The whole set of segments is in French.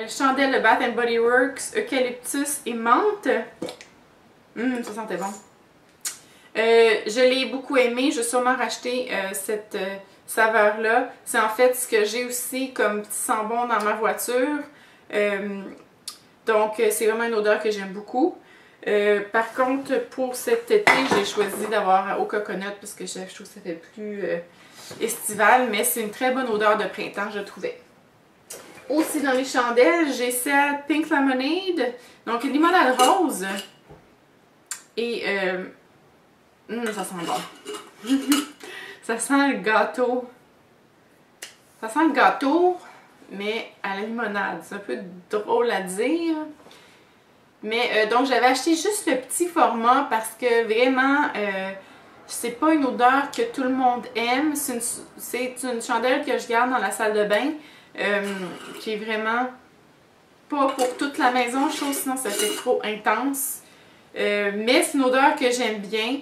chandelle de Bath Body Works, eucalyptus et menthe. Ça sentait bon. Je l'ai beaucoup aimé. Je vais sûrement racheter cette saveur-là. C'est en fait ce que j'ai aussi comme petit sambon dans ma voiture. Donc, c'est vraiment une odeur que j'aime beaucoup. Par contre, pour cet été, j'ai choisi d'avoir au coconut parce que je trouve que ça fait plus estival. Mais c'est une très bonne odeur de printemps, je trouvais. Aussi dans les chandelles, j'ai celle Pink Lemonade. Donc, limonade rose. Et ça sent bon. Ça sent le gâteau. Ça sent le gâteau, mais à la limonade. C'est un peu drôle à dire. Mais donc j'avais acheté juste le petit format parce que vraiment, c'est pas une odeur que tout le monde aime. C'est une chandelle que je garde dans la salle de bain. Qui est vraiment pas pour toute la maison, je trouve, sinon ça fait trop intense. Mais c'est une odeur que j'aime bien.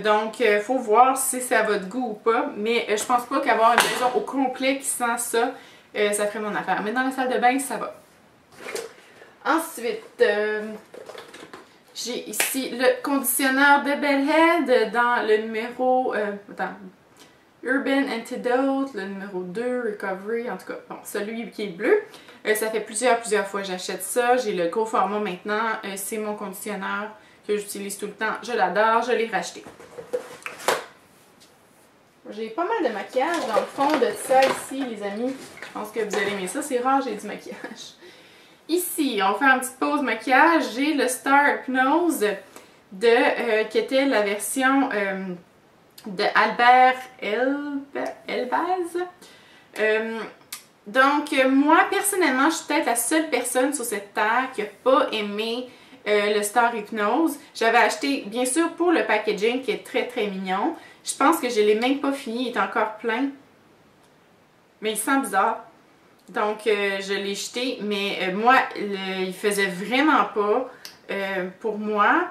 Donc, il faut voir si c'est à votre goût ou pas. Mais je pense pas qu'avoir une maison au complet qui sent ça, ça ferait mon affaire. Mais dans la salle de bain, ça va. Ensuite, j'ai ici le conditionneur de Bellhead dans le numéro... Urban Antidote, le numéro 2, Recovery, en tout cas, bon, celui qui est bleu. Ça fait plusieurs fois que j'achète ça. J'ai le gros format maintenant. C'est mon conditionneur que j'utilise tout le temps. Je l'adore, je l'ai racheté. J'ai pas mal de maquillage dans le fond de ça ici, les amis. Je pense que vous allez aimer ça. C'est rare, j'ai du maquillage. Ici, on va faire une petite pause maquillage. J'ai le Star Hypnose qui était la version... de Albert Elbaz. Donc, moi, personnellement, je suis peut-être la seule personne sur cette terre qui n'a pas aimé le Star Hypnose. J'avais acheté, bien sûr, pour le packaging qui est très très mignon. Je pense que je ne l'ai même pas fini, il est encore plein. Mais il sent bizarre. Donc, je l'ai jeté. Mais moi, il faisait vraiment pas pour moi.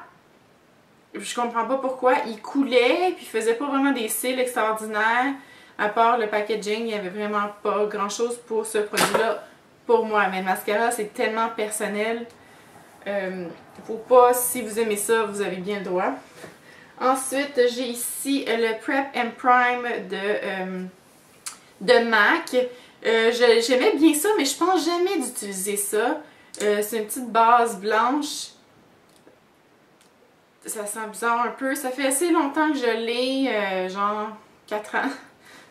Je comprends pas pourquoi. Il coulait, puis il faisait pas vraiment des cils extraordinaires. À part le packaging, il y avait vraiment pas grand chose pour ce produit-là pour moi. Mais le mascara, c'est tellement personnel. Faut pas, si vous aimez ça, vous avez bien le droit. Ensuite, j'ai ici le Prep and Prime de MAC. J'aimais bien ça, mais je pense jamais d'utiliser ça. C'est une petite base blanche. Ça sent bizarre un peu. Ça fait assez longtemps que je l'ai, genre 4 ans.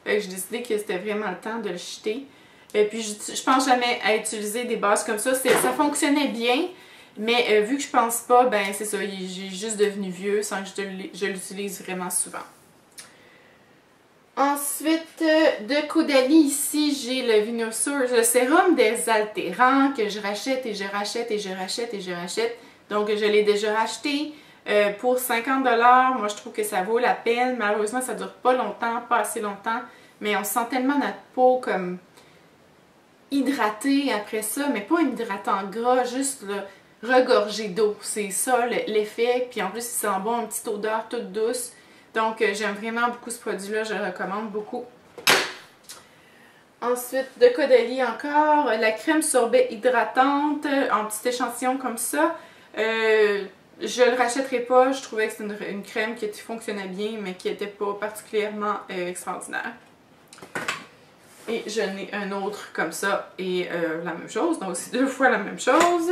Fait que j'ai décidé que c'était vraiment le temps de le jeter. Et puis je pense jamais à utiliser des bases comme ça. Ça fonctionnait bien, mais vu que je pense pas, ben c'est ça, j'ai juste devenu vieux sans que je l'utilise vraiment souvent. Ensuite, de Caudalie, ici, j'ai le Veneusur, le sérum désaltérant que je rachète et je rachète et je rachète et je rachète. Donc je l'ai déjà racheté. Pour 50 $, moi je trouve que ça vaut la peine. Malheureusement, ça dure pas longtemps, pas assez longtemps. Mais on sent tellement notre peau comme hydratée après ça. Mais pas une hydratant gras, juste regorgée d'eau. C'est ça l'effet. Puis en plus, il sent bon, une petite odeur toute douce. Donc j'aime vraiment beaucoup ce produit-là. Je le recommande beaucoup. Ensuite, de Caudalie encore, la crème sorbet hydratante en petit échantillon comme ça. Je le rachèterai pas, je trouvais que c'était une crème qui fonctionnait bien, mais qui n'était pas particulièrement extraordinaire. Et je n'ai un autre comme ça, et la même chose, donc c'est 2 fois la même chose.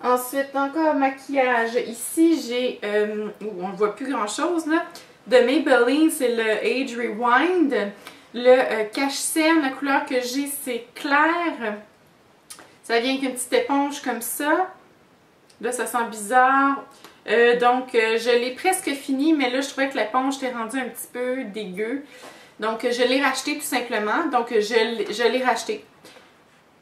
Ensuite, encore maquillage. Ici, j'ai, on ne voit plus grand chose là, de Maybelline, c'est le Age Rewind. Le cache-cerne, la couleur que j'ai, c'est clair. Ça vient avec une petite éponge comme ça. Là, ça sent bizarre. Donc, je l'ai presque fini, mais là, je trouvais que l'éponge était rendue un petit peu dégueu. Donc, je l'ai racheté tout simplement. Donc, je l'ai racheté.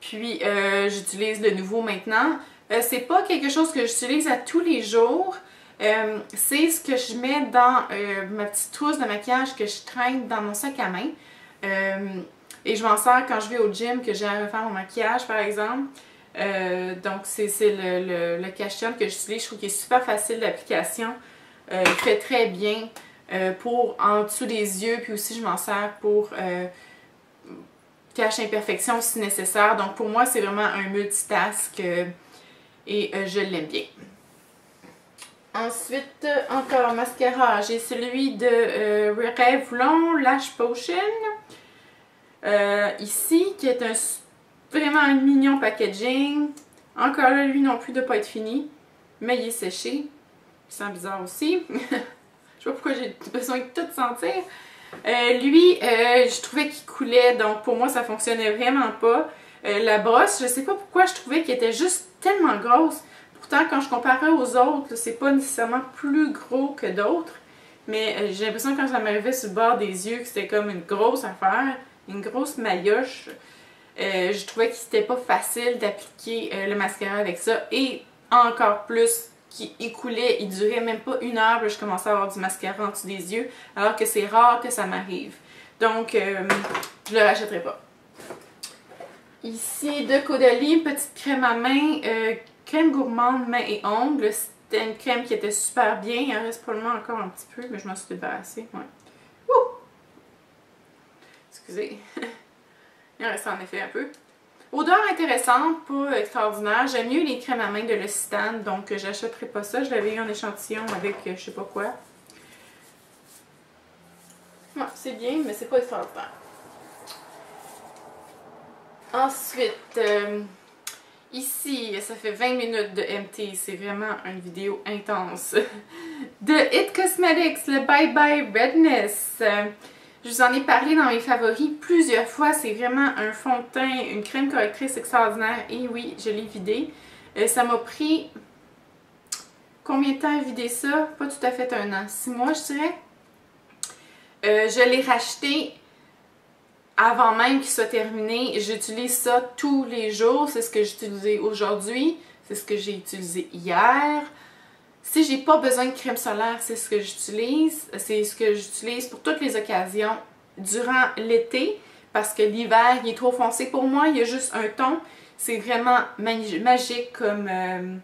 Puis, j'utilise le nouveau maintenant. C'est pas quelque chose que j'utilise à tous les jours. C'est ce que je mets dans ma petite trousse de maquillage que je traîne dans mon sac à main. Et je m'en sers quand je vais au gym, que j'ai à refaire mon maquillage, par exemple. Donc c'est le cache-cerne que j'utilise. Je trouve qu'il est super facile d'application. Il fait très bien pour en dessous des yeux. Puis aussi je m'en sers pour cache imperfection si nécessaire. Donc pour moi, c'est vraiment un multitask et je l'aime bien. Ensuite, encore un mascara. J'ai celui de Revlon Lash Potion. Ici, qui est vraiment un mignon packaging. Encore là, lui non plus de pas être fini. Mais il est séché. Il sent bizarre aussi. Je sais pas pourquoi j'ai besoin de tout sentir. Lui, je trouvais qu'il coulait. Donc pour moi, ça fonctionnait vraiment pas. La brosse, je sais pas pourquoi je trouvais qu'elle était juste tellement grosse. Pourtant, quand je comparais aux autres, c'est pas nécessairement plus gros que d'autres. Mais j'ai l'impression que quand ça m'arrivait sur le bord des yeux que c'était comme une grosse affaire, une grosse maillotche. Je trouvais que c'était pas facile d'appliquer le mascara avec ça. Et encore plus, qui écoulait, il durait même pas 1 heure, puis je commençais à avoir du mascara en dessous des yeux, alors que c'est rare que ça m'arrive. Donc, je le rachèterai pas. Ici, de Caudalie, petite crème à main, crème gourmande main et ongles. C'était une crème qui était super bien. Il en reste probablement encore un petit peu, mais je m'en suis débarrassée. Ouais. Ouh! Excusez. Il en reste en effet un peu. Odeur intéressante, pas extraordinaire. J'aime mieux les crèmes à main de L'Occitane, donc j'achèterai pas ça. Je l'avais eu en échantillon avec je sais pas quoi. Ouais, c'est bien, mais c'est pas extraordinaire. Ensuite, ici, ça fait 20 minutes de MT, c'est vraiment une vidéo intense. De It Cosmetics, le Bye Bye Redness. Je vous en ai parlé dans mes favoris plusieurs fois, c'est vraiment un fond de teint, une crème correctrice extraordinaire. Et oui, je l'ai vidé. Ça m'a pris combien de temps à vider ça? Pas tout à fait 1 an, 6 mois je dirais. Je l'ai racheté avant même qu'il soit terminé. J'utilise ça tous les jours. C'est ce que j'ai utilisé aujourd'hui. C'est ce que j'ai utilisé hier. Si j'ai pas besoin de crème solaire, c'est ce que j'utilise. C'est ce que j'utilise pour toutes les occasions durant l'été. Parce que l'hiver, il est trop foncé pour moi. Il y a juste un ton. C'est vraiment magique comme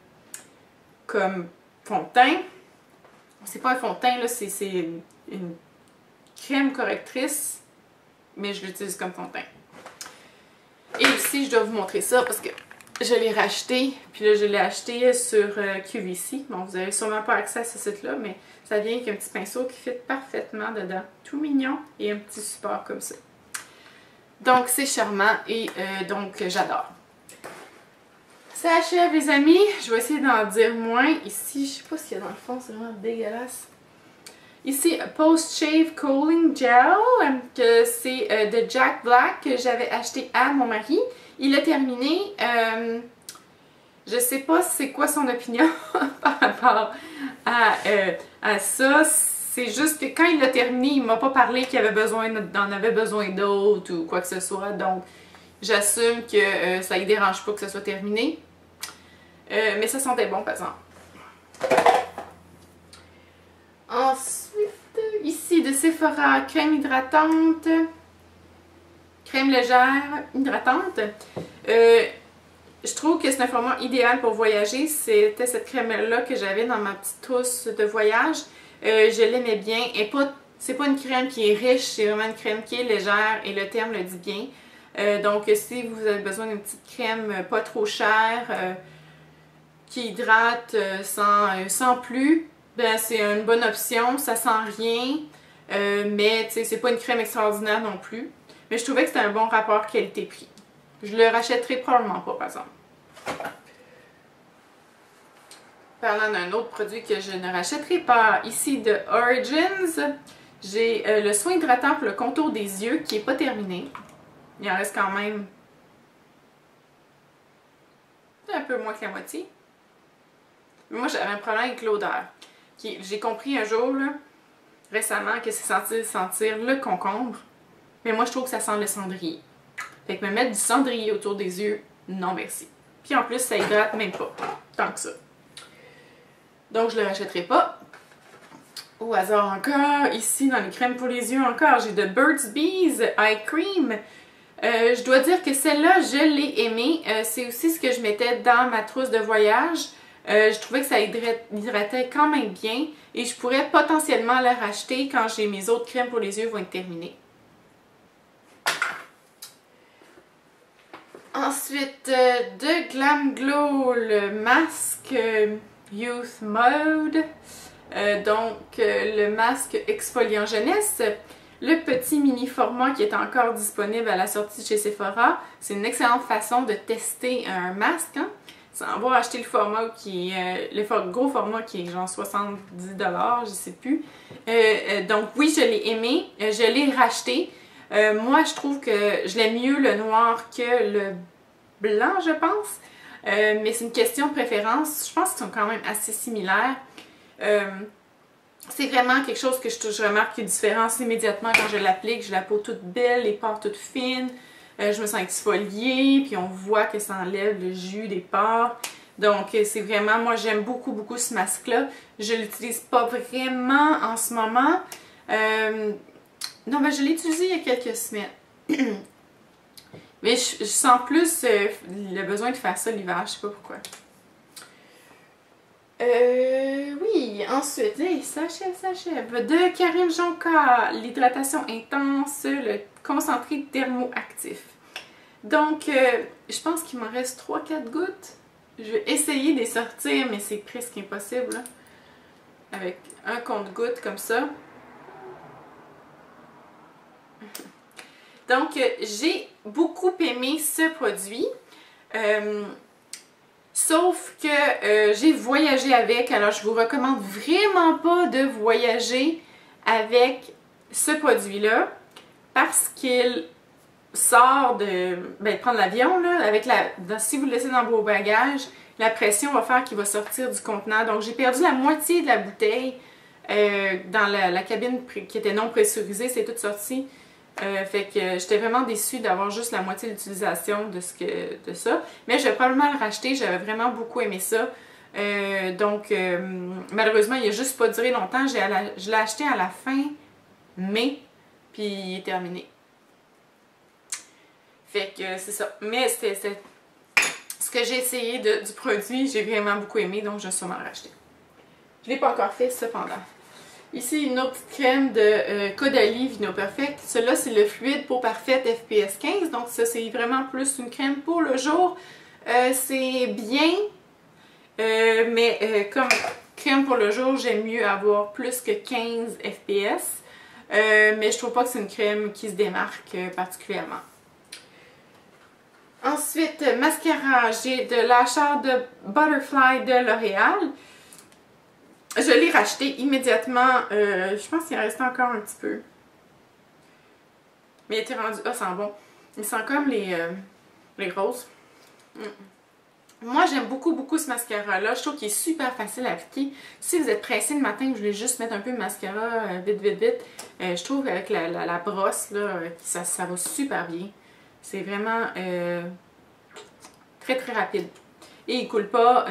fond de teint. C'est pas un fond de teint, là. C'est une crème correctrice. Mais je l'utilise comme fond de teint. Et aussi, je dois vous montrer ça parce que je l'ai racheté. Puis là, je l'ai acheté sur QVC. Bon, vous n'avez sûrement pas accès à ce site-là, mais ça vient avec un petit pinceau qui fit parfaitement dedans. Tout mignon et un petit support comme ça. Donc, c'est charmant et donc, j'adore. Ça achève, les amis. Je vais essayer d'en dire moins. Ici, je sais pas ce qu'il y a dans le fond. C'est vraiment dégueulasse. Ici, Post Shave Cooling Gel, que c'est de Jack Black que j'avais acheté à mon mari. Il a terminé. Je sais pas c'est quoi son opinion par rapport à ça. C'est juste que quand il l'a terminé, il m'a pas parlé qu'il avait d'en avait besoin d'autres ou quoi que ce soit. Donc, j'assume que ça ne dérange pas que ce soit terminé. Mais ça sentait bon, par exemple. Ensuite, ici de Sephora, crème hydratante, crème légère, hydratante. Je trouve que c'est un format idéal pour voyager. C'était cette crème-là que j'avais dans ma petite trousse de voyage. Je l'aimais bien. C'est pas une crème qui est riche, c'est vraiment une crème qui est légère et le terme le dit bien. Donc si vous avez besoin d'une petite crème pas trop chère, qui hydrate sans plus, ben c'est une bonne option, ça sent rien, mais c'est pas une crème extraordinaire non plus. Mais je trouvais que c'était un bon rapport qualité-prix. Je le rachèterai probablement pas, par exemple. Parlant d'un autre produit que je ne rachèterai pas, ici de Origins, j'ai le soin hydratant pour le contour des yeux qui n'est pas terminé. Il en reste quand même un peu moins que la moitié. Mais moi, j'avais un problème avec l'odeur. J'ai compris un jour, là, récemment, que c'est sentir le concombre. Mais moi, je trouve que ça sent le cendrier. Fait que me mettre du cendrier autour des yeux, non merci. Puis en plus, ça hydrate même pas, tant que ça. Donc, je le rachèterai pas. Au hasard encore, ici, dans les crèmes pour les yeux encore, j'ai de Burt's Bees Eye Cream. Je dois dire que celle-là, je l'ai aimée. C'est aussi ce que je mettais dans ma trousse de voyage. Je trouvais que ça hydratait quand même bien. Et je pourrais potentiellement la racheter quand mes autres crèmes pour les yeux vont être terminées. Ensuite, de Glam Glow, le masque Youth Mode. Le masque exfoliant jeunesse. Le petit mini format qui est encore disponible à la sortie de chez Sephora. C'est une excellente façon de tester un masque. Hein? Sans avoir acheté le format qui est le gros format qui est genre 70$, je sais plus. Donc oui, je l'ai aimé. Je l'ai racheté. Moi, je trouve que je l'aime mieux le noir que le blanc, je pense. Mais c'est une question de préférence. Je pense qu'ils sont quand même assez similaires. C'est vraiment quelque chose que je remarque une différence immédiatement quand je l'applique. J'ai la peau toute belle, les pores toutes fines. Je me sens exfoliée, puis on voit que ça enlève le jus des pores. Donc c'est vraiment, moi j'aime beaucoup beaucoup ce masque-là. Je l'utilise pas vraiment en ce moment. Non, ben je l'ai utilisé il y a quelques semaines. Mais je sens plus le besoin de faire ça l'hiver, je sais pas pourquoi. Oui, ensuite, ça achève. De Karine Jonca, l'hydratation intense, le concentré thermoactif. Donc, je pense qu'il m'en reste 3-4 gouttes. Je vais essayer de les sortir, mais c'est presque impossible, là. Avec un compte-gouttes comme ça. Donc, j'ai beaucoup aimé ce produit. Sauf que j'ai voyagé avec, alors je vous recommande vraiment pas de voyager avec ce produit-là parce qu'il sort de prendre l'avion, là, avec si vous le laissez dans vos bagages, la pression va faire qu'il va sortir du contenant. Donc j'ai perdu la moitié de la bouteille dans la cabine qui était non pressurisée, c'est tout sorti. Fait que j'étais vraiment déçue d'avoir juste la moitié de l'utilisation de ça. Mais je vais probablement le racheter, j'avais vraiment beaucoup aimé ça. Malheureusement, il n'a juste pas duré longtemps. Je l'ai acheté à la fin mai, puis il est terminé. Fait que c'est ça. Mais c'est ce que j'ai essayé du produit, j'ai vraiment beaucoup aimé, donc je vais sûrement le racheter. Je ne l'ai pas encore fait cependant. Ici, une autre petite crème de Caudalie Vino Perfect. Celui-là, c'est le fluide peau parfaite FPS 15. Donc ça, c'est vraiment plus une crème pour le jour. C'est bien, mais comme crème pour le jour, j'aime mieux avoir plus que 15 FPS. Mais je trouve pas que c'est une crème qui se démarque particulièrement. Ensuite, mascara. J'ai de l'Ashard de Butterfly de L'Oréal. Je l'ai racheté immédiatement. Je pense qu'il en restait encore un petit peu. Mais il était rendu... Ah, ça sent bon. Il sent comme les roses. Moi, j'aime beaucoup, beaucoup ce mascara-là. Je trouve qu'il est super facile à appliquer. Si vous êtes pressé le matin, que vous voulez juste mettre un peu de mascara vite, vite, vite, je trouve qu'avec la brosse, là, ça va super bien. C'est vraiment très, très rapide. Et il coule pas,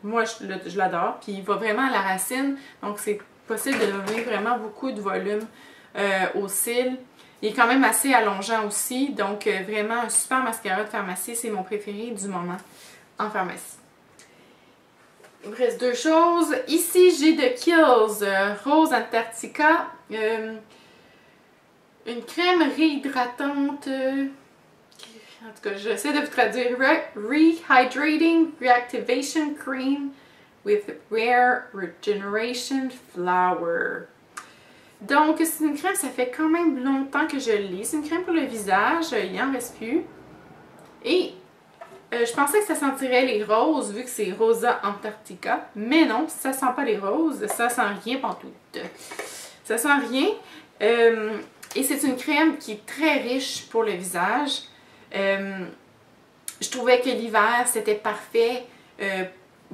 moi je l'adore, puis il va vraiment à la racine, donc c'est possible de donner vraiment beaucoup de volume aux cils. Il est quand même assez allongeant aussi, donc vraiment un super mascara de pharmacie, c'est mon préféré du moment en pharmacie. Il me reste deux choses. Ici j'ai de Kiehl's Rose Antarctica, une crème réhydratante. En tout cas, j'essaie de vous traduire. Rehydrating Reactivation Cream with Rare Regeneration Flower. Donc, c'est une crème, ça fait quand même longtemps que je l'ai. C'est une crème pour le visage, il n'en reste plus. Et je pensais que ça sentirait les roses, vu que c'est Rosa Antarctica. Mais non, ça sent pas les roses, ça sent rien pantoute. Ça sent rien. Et c'est une crème qui est très riche pour le visage. Je trouvais que l'hiver c'était parfait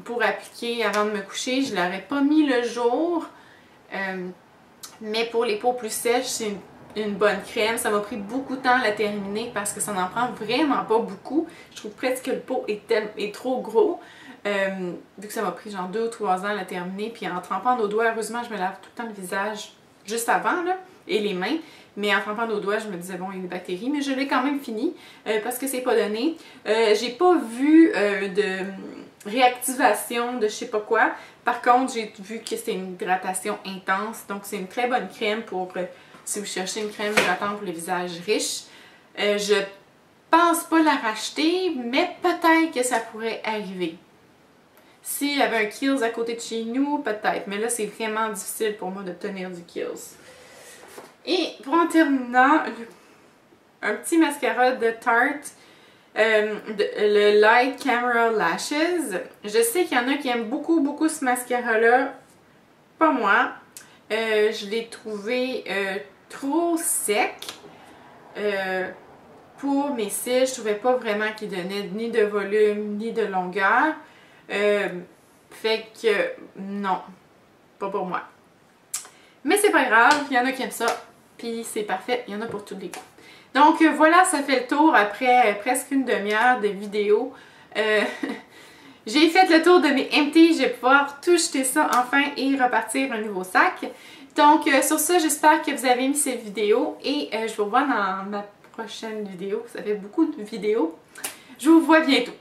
pour appliquer avant de me coucher. Je ne l'aurais pas mis le jour, mais pour les peaux plus sèches, c'est une bonne crème. Ça m'a pris beaucoup de temps à la terminer parce que ça n'en prend vraiment pas beaucoup. Je trouve presque que le pot est trop gros, vu que ça m'a pris genre 2 ou 3 ans à la terminer. Puis en trempant nos doigts, heureusement, je me lave tout le temps le visage juste avant, là, et les mains. Mais en trempant nos doigts, je me disais, bon, il y a des bactéries. Mais je l'ai quand même fini parce que c'est pas donné. J'ai pas vu de réactivation de je sais pas quoi. Par contre, j'ai vu que c'était une hydratation intense. Donc, c'est une très bonne crème pour si vous cherchez une crème hydratante pour le visage riche. Je pense pas la racheter, mais peut-être que ça pourrait arriver. S'il y avait un Kiehl's à côté de chez nous, peut-être. Mais là, c'est vraiment difficile pour moi d'obtenir du Kiehl's. Et pour en terminant, un petit mascara de Tarte, le Light Camera Lashes. Je sais qu'il y en a qui aiment beaucoup ce mascara-là. Pas moi. Je l'ai trouvé trop sec. Pour mes cils, je trouvais pas vraiment qu'il donnait ni de volume ni de longueur. Fait que non, pas pour moi. Mais c'est pas grave, il y en a qui aiment ça, puis c'est parfait, il y en a pour tous les goûts. Donc voilà, ça fait le tour après presque une demi-heure de vidéo. J'ai fait le tour de mes empties, je vais pouvoir tout jeter ça enfin et repartir un nouveau sac. Donc sur ça, j'espère que vous avez aimé cette vidéo et je vous revois dans ma prochaine vidéo. Ça fait beaucoup de vidéos. Je vous vois bientôt.